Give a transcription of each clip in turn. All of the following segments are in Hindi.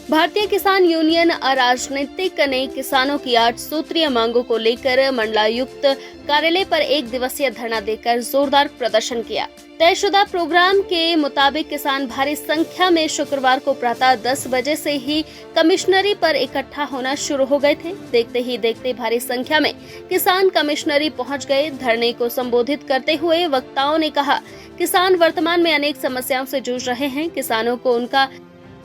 भारतीय किसान यूनियन अराजनीतिक ने किसानों की 8 सूत्रीय मांगों को लेकर मंडलायुक्त कार्यालय पर 1 दिवसीय धरना देकर जोरदार प्रदर्शन किया। तयशुदा प्रोग्राम के मुताबिक किसान भारी संख्या में शुक्रवार को प्रातः 10 बजे से ही कमिश्नरी पर इकट्ठा होना शुरू हो गए थे। देखते ही देखते भारी संख्या में किसान कमिश्नरी पहुंच गए। धरने को संबोधित करते हुए वक्ताओं ने कहा, किसान वर्तमान में अनेक समस्याओं से जूझ रहे हैं। किसानों को उनका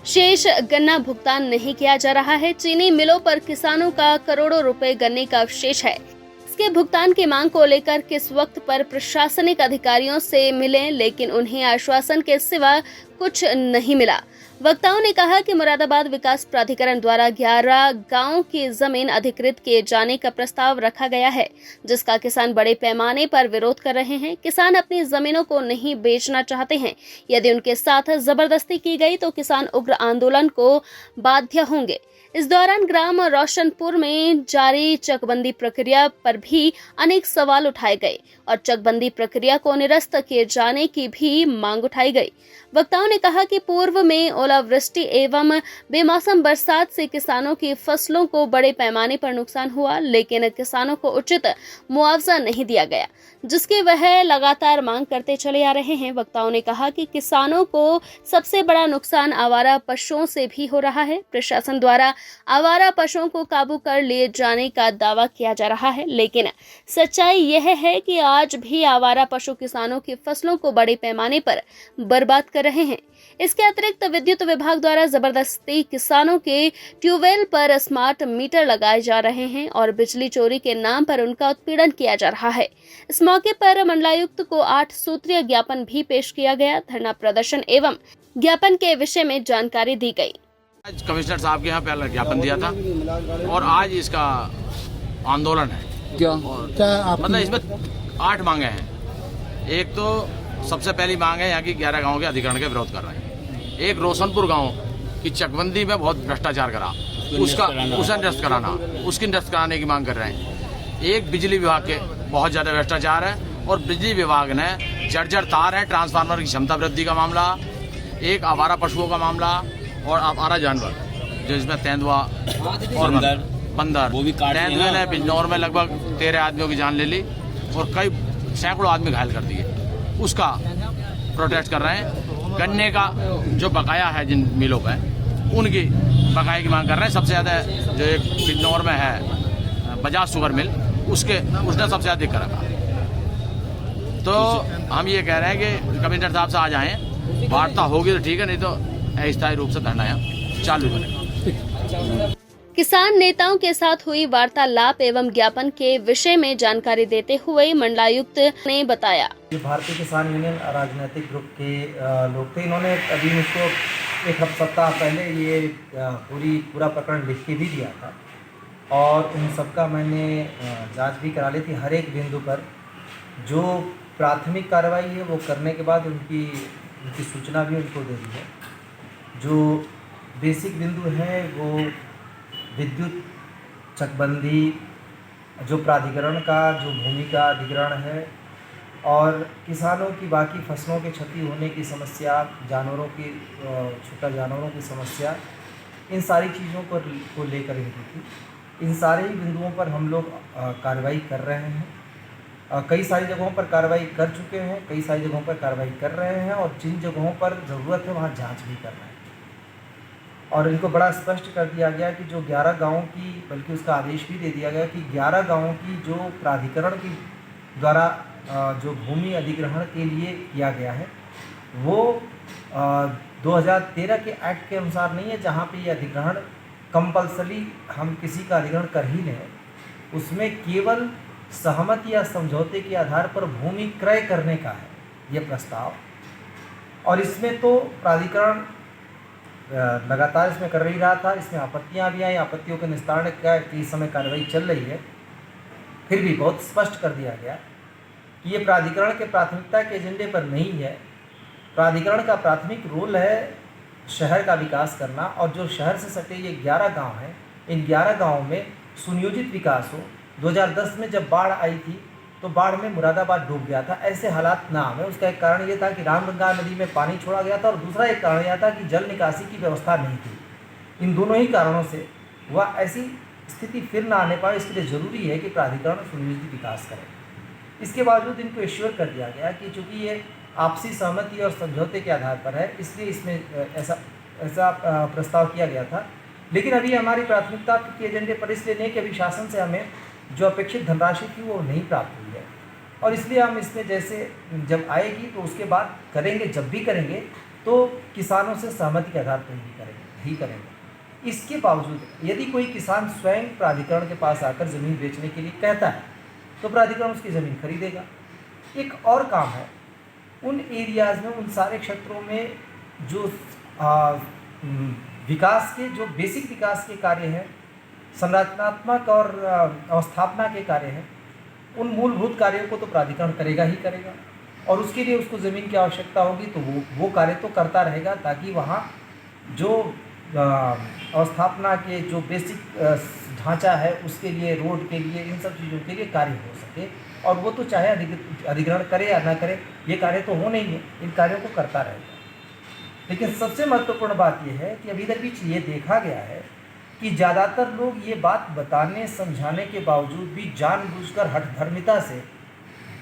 शेष गन्ना भुगतान नहीं किया जा रहा है। चीनी मिलों पर किसानों का करोड़ों रुपए गन्ने का अवशेष है। इसके भुगतान की मांग को लेकर किस वक्त पर प्रशासनिक अधिकारियों से मिले, लेकिन उन्हें आश्वासन के सिवा कुछ नहीं मिला। वक्ताओं ने कहा कि मुरादाबाद विकास प्राधिकरण द्वारा 11 गांवों की जमीन अधिकृत किए जाने का प्रस्ताव रखा गया है, जिसका किसान बड़े पैमाने पर विरोध कर रहे हैं। किसान अपनी जमीनों को नहीं बेचना चाहते हैं। यदि उनके साथ जबरदस्ती की गई तो किसान उग्र आंदोलन को बाध्य होंगे। इस दौरान ग्राम रोशनपुर में जारी चकबंदी प्रक्रिया पर भी अनेक सवाल उठाए गए और चकबंदी प्रक्रिया को निरस्त किए जाने की भी मांग उठाई गई। वक्ताओं ने कहा कि पूर्व में ओलावृष्टि एवं बेमौसम बरसात से किसानों की फसलों को बड़े पैमाने पर नुकसान हुआ, लेकिन किसानों को उचित मुआवजा नहीं दिया गया, जिसकी वह लगातार मांग करते चले आ रहे हैं। वक्ताओं ने कहा कि किसानों को सबसे बड़ा नुकसान आवारा पशुओं से भी हो रहा है। प्रशासन द्वारा आवारा पशुओं को काबू कर लिए जाने का दावा किया जा रहा है, लेकिन सच्चाई यह है कि आज भी आवारा पशु किसानों की फसलों को बड़े पैमाने पर बर्बाद कर रहे हैं। इसके अतिरिक्त विद्युत विभाग द्वारा जबरदस्ती किसानों के ट्यूबवेल पर स्मार्ट मीटर लगाए जा रहे हैं और बिजली चोरी के नाम पर उनका उत्पीड़न किया जा रहा है। इस मौके पर मंडलायुक्त को 8 सूत्रीय ज्ञापन भी पेश किया गया। धरना प्रदर्शन एवं ज्ञापन के विषय में जानकारी दी गई। आज कमिश्नर साहब के यहाँ पहले ज्ञापन दिया था और आज इसका आंदोलन है। क्या मतलब इसमें 8 मांगे हैं। एक तो सबसे पहली मांग है यहाँ की 11 गांवों के अधिग्रहण के विरोध कर रहे हैं। एक रोशनपुर गांव की चकबंदी में बहुत भ्रष्टाचार करा, उसे निरस्त कराना, उसकी निरस्त कराने की मांग कर रहे हैं। एक बिजली विभाग के बहुत ज़्यादा भ्रष्टाचार है और बिजली विभाग ने जर्जर तार है, ट्रांसफार्मर की क्षमता वृद्धि का मामला, एक आवारा पशुओं का मामला और आवारा जानवर जिसमें तेंदुआ और बंदर। तेंदुए ने बिजनौर में लगभग 13 आदमियों की जान ले ली और कई सैकड़ों आदमी घायल कर दिए। उसका प्रोटेस्ट कर रहे हैं। गन्ने का जो बकाया है जिन मिलों पे, उनकी बकाये की मांग कर रहे हैं। सबसे ज़्यादा जो एक बिजनौर में है बजाज शुगर मिल, उसने सबसे ज़्यादा दिक्कत रखा। तो हम ये कह रहे हैं कि कमिश्नर साहब से आ जाएं, वार्ता होगी तो ठीक है, नहीं तो अस्थायी रूप से धरना चालू बनेगा। किसान नेताओं के साथ हुई वार्तालाप एवं ज्ञापन के विषय में जानकारी देते हुए मंडलायुक्त ने बताया, भारतीय किसान यूनियन राजनीतिक ग्रुप के लोग थे। इन्होंने अभी मुझको 1 सप्ताह पहले ये पूरा प्रकरण लिख के भी दिया था और उन सबका मैंने जांच भी करा ली थी। हर एक बिंदु पर जो प्राथमिक कार्रवाई है वो करने के बाद उनकी सूचना भी उनको दे दी है। जो बेसिक बिंदु है वो विद्युत चकबंदी, जो प्राधिकरण का जो भूमि का अधिग्रहण है और किसानों की बाकी फसलों के क्षति होने की समस्या, जानवरों की छोटा जानवरों की समस्या, इन सारी चीज़ों को लेकर इनकी थी। इन सारे ही बिंदुओं पर हम लोग कार्रवाई कर रहे हैं। कई सारी जगहों पर कार्रवाई कर चुके हैं, कई सारी जगहों पर कार्रवाई कर रहे हैं और जिन जगहों पर ज़रूरत है वहाँ जांच भी कर रहे हैं। और इनको बड़ा स्पष्ट कर दिया गया कि जो 11 गाँवों की, बल्कि उसका आदेश भी दे दिया गया कि 11 गाँवों की जो प्राधिकरण की द्वारा जो भूमि अधिग्रहण के लिए किया गया है वो 2013 के एक्ट के अनुसार नहीं है, जहाँ पे ये अधिग्रहण कंपल्सरी हम किसी का अधिग्रहण कर ही लें। उसमें केवल सहमति या समझौते के आधार पर भूमि क्रय करने का है ये प्रस्ताव। और इसमें तो प्राधिकरण लगातार इसमें कर ही रहा था। इसमें आपत्तियां भी आई, आपत्तियों के निस्तारण का इस समय कार्रवाई चल रही है। फिर भी बहुत स्पष्ट कर दिया गया कि ये प्राधिकरण के प्राथमिकता के एजेंडे पर नहीं है। प्राधिकरण का प्राथमिक रोल है शहर का विकास करना और जो शहर से सटे ये 11 गांव हैं, इन 11 गाँव में सुनियोजित विकास हो। 2010 में जब बाढ़ आई थी तो बाढ़ में मुरादाबाद डूब गया था। ऐसे हालात ना आए, उसका एक कारण ये था कि रामगंगा नदी में पानी छोड़ा गया था और दूसरा एक कारण यह था कि जल निकासी की व्यवस्था नहीं थी। इन दोनों ही कारणों से वह ऐसी स्थिति फिर ना आने पाए, इसके लिए ज़रूरी है कि प्राधिकरण सुनिश्चित विकास करे। इसके बावजूद इनको एश्योर कर दिया गया कि चूँकि ये आपसी सहमति और समझौते के आधार पर है, इसलिए इसमें ऐसा प्रस्ताव किया गया था। लेकिन अभी हमारी प्राथमिकता के एजेंडे पर इसलिए नहीं कि अभी शासन से हमें जो अपेक्षित धनराशि थी वो नहीं प्राप्त हुई है, और इसलिए हम इसमें जैसे जब आएगी तो उसके बाद करेंगे, जब भी करेंगे तो किसानों से सहमति के आधार पर ही करेंगे। इसके बावजूद यदि कोई किसान स्वयं प्राधिकरण के पास आकर ज़मीन बेचने के लिए कहता है तो प्राधिकरण उसकी ज़मीन खरीदेगा। एक और काम है, उन एरियाज़ में, उन सारे क्षेत्रों में जो विकास के, जो बेसिक विकास के कार्य हैं, संरचनात्मक और अवस्थापना के कार्य हैं, उन मूलभूत कार्यों को तो प्राधिकरण करेगा ही करेगा, और उसके लिए उसको ज़मीन की आवश्यकता होगी तो वो कार्य तो करता रहेगा, ताकि वहाँ जो अवस्थापना के जो बेसिक ढांचा है उसके लिए, रोड के लिए, इन सब चीज़ों के लिए कार्य हो सके। और वो तो चाहे अधिग्रहण करे या ना करे, ये कार्य तो होने ही है, इन कार्यों को करता रहेगा। लेकिन सबसे महत्वपूर्ण बात यह है कि अभी इधर बीच ये देखा गया है कि ज़्यादातर लोग ये बात बताने समझाने के बावजूद भी जानबूझकर हठधर्मिता से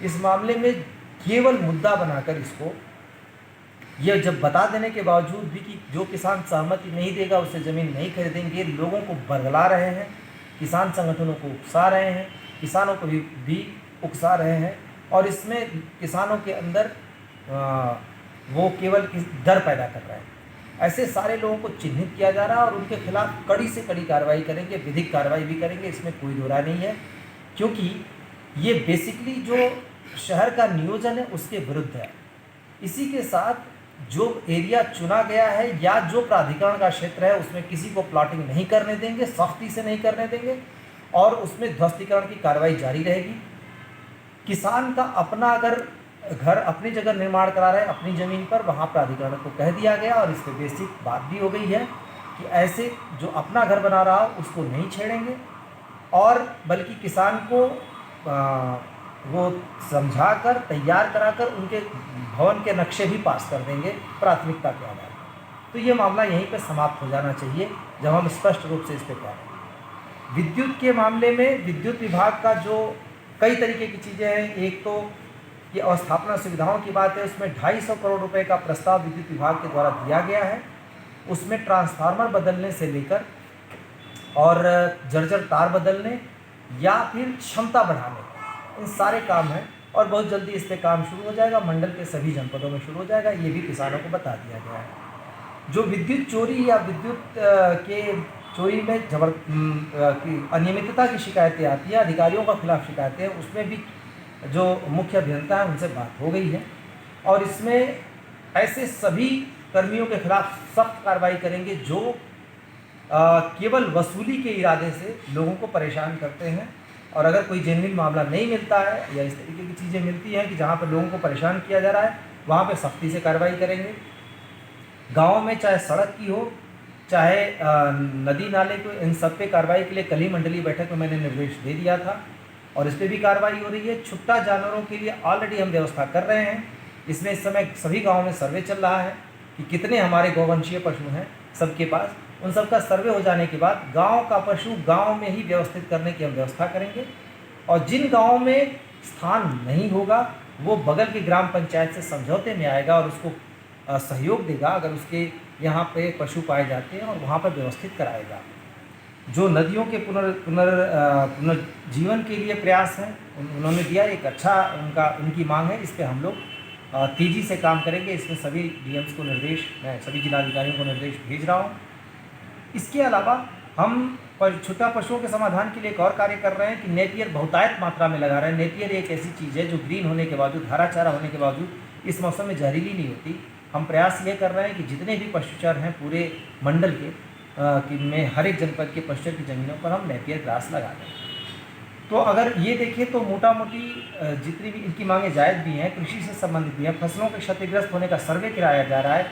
इस मामले में केवल मुद्दा बनाकर इसको, ये जब बता देने के बावजूद भी कि जो किसान सहमति नहीं देगा उससे ज़मीन नहीं खरीदेंगे, लोगों को बरगला रहे हैं, किसान संगठनों को उकसा रहे हैं, किसानों को भी उकसा रहे हैं, और इसमें किसानों के अंदर वो केवल डर पैदा कर रहे हैं। ऐसे सारे लोगों को चिन्हित किया जा रहा है और उनके खिलाफ कड़ी से कड़ी कार्रवाई करेंगे, विधिक कार्रवाई भी करेंगे, इसमें कोई दो राय नहीं है, क्योंकि ये बेसिकली जो शहर का नियोजन है उसके विरुद्ध है। इसी के साथ जो एरिया चुना गया है या जो प्राधिकरण का क्षेत्र है उसमें किसी को प्लॉटिंग नहीं करने देंगे, सख्ती से नहीं करने देंगे, और उसमें ध्वस्तीकरण की कार्रवाई जारी रहेगी। किसान का अपना अगर घर अपनी जगह निर्माण करा रहे हैं अपनी ज़मीन पर, वहाँ प्राधिकरण को कह दिया गया और इस पर बेसिक बात भी हो गई है कि ऐसे जो अपना घर बना रहा हो उसको नहीं छेड़ेंगे, और बल्कि किसान को वो समझाकर, तैयार कराकर उनके भवन के नक्शे भी पास कर देंगे प्राथमिकता के आधार पर। तो ये मामला यहीं पर समाप्त हो जाना चाहिए जब हम स्पष्ट रूप से इस पर कह रहे हैं। विद्युत के मामले में विद्युत विभाग का जो कई तरीके की चीज़ें हैं, एक तो ये अवस्थापना सुविधाओं की बात है, उसमें 250 करोड़ रुपए का प्रस्ताव विद्युत विभाग के द्वारा दिया गया है। उसमें ट्रांसफार्मर बदलने से लेकर और जर्जर तार बदलने या फिर क्षमता बढ़ाने, इन सारे काम हैं, और बहुत जल्दी इस पर काम शुरू हो जाएगा, मंडल के सभी जनपदों में शुरू हो जाएगा, ये भी किसानों को बता दिया गया है। जो विद्युत चोरी या विद्युत के चोरी में अनियमितता की शिकायतें आती हैं, अधिकारियों के खिलाफ शिकायतें, उसमें भी जो मुख्य अभियंता है उनसे बात हो गई है, और इसमें ऐसे सभी कर्मियों के खिलाफ सख्त कार्रवाई करेंगे जो केवल वसूली के इरादे से लोगों को परेशान करते हैं। और अगर कोई जेन्युइन मामला नहीं मिलता है या इस तरीके की चीज़ें मिलती हैं कि जहाँ पर लोगों को परेशान किया जा रहा है, वहाँ पे सख्ती से कार्रवाई करेंगे। गाँव में चाहे सड़क की हो, चाहे नदी नाले को, इन सब पे कार्रवाई के लिए कल ही मंडलीय बैठक में मैंने निर्देश दे दिया था और इस पर भी कार्रवाई हो रही है। छुट्टा जानवरों के लिए ऑलरेडी हम व्यवस्था कर रहे हैं। इसमें इस समय सभी गाँव में सर्वे चल रहा है कि कितने हमारे गौवंशीय पशु हैं सबके पास। उन सब का सर्वे हो जाने के बाद गांव का पशु गांव में ही व्यवस्थित करने की हम व्यवस्था करेंगे, और जिन गांवों में स्थान नहीं होगा वो बगल की ग्राम पंचायत से समझौते में आएगा और उसको सहयोग देगा अगर उसके यहाँ पे पशु पाए जाते हैं, और वहाँ पर व्यवस्थित कराएगा। जो नदियों के पुनर्जीवन के लिए प्रयास हैं उन्होंने दिया, एक अच्छा उनकी मांग है, इस पर हम लोग तेज़ी से काम करेंगे। इसमें सभी डीएम्स को निर्देश, मैं सभी जिलाधिकारियों को निर्देश भेज रहा हूँ। इसके अलावा हम छोटा पशुओं के समाधान के लिए एक और कार्य कर रहे हैं कि नेपियर बहुतायत मात्रा में लगा रहे हैं। नेपियर एक ऐसी चीज़ है जो ग्रीन होने के बावजूद, हरा चारा होने के बावजूद इस मौसम में जहरीली नहीं होती। हम प्रयास ये कर रहे हैं कि जितने भी पशुचर हैं पूरे मंडल के में हर एक जनपद के पशुचर की ज़मीनों पर हम नेपियर ग्रास लगा दें। तो अगर ये देखें तो मोटा मोटी जितनी भी इनकी मांगें जायज़ भी हैं, कृषि से संबंधित भी हैं, फसलों के क्षतिग्रस्त होने का सर्वे कराया जा रहा है।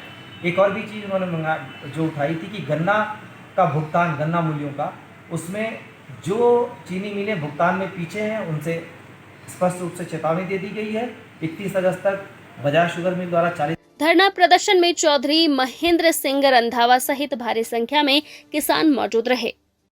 एक और भी चीज़ उन्होंने जो उठाई थी कि गन्ना का भुगतान, गन्ना मूल्यों का, उसमें जो चीनी मिलें भुगतान में पीछे हैं उनसे स्पष्ट रूप से चेतावनी दे दी गई है। 31 अगस्त तक बजाज शुगर मिल द्वारा 40 धरना प्रदर्शन में चौधरी महेंद्र सिंह रंधावा सहित भारी संख्या में किसान मौजूद रहे।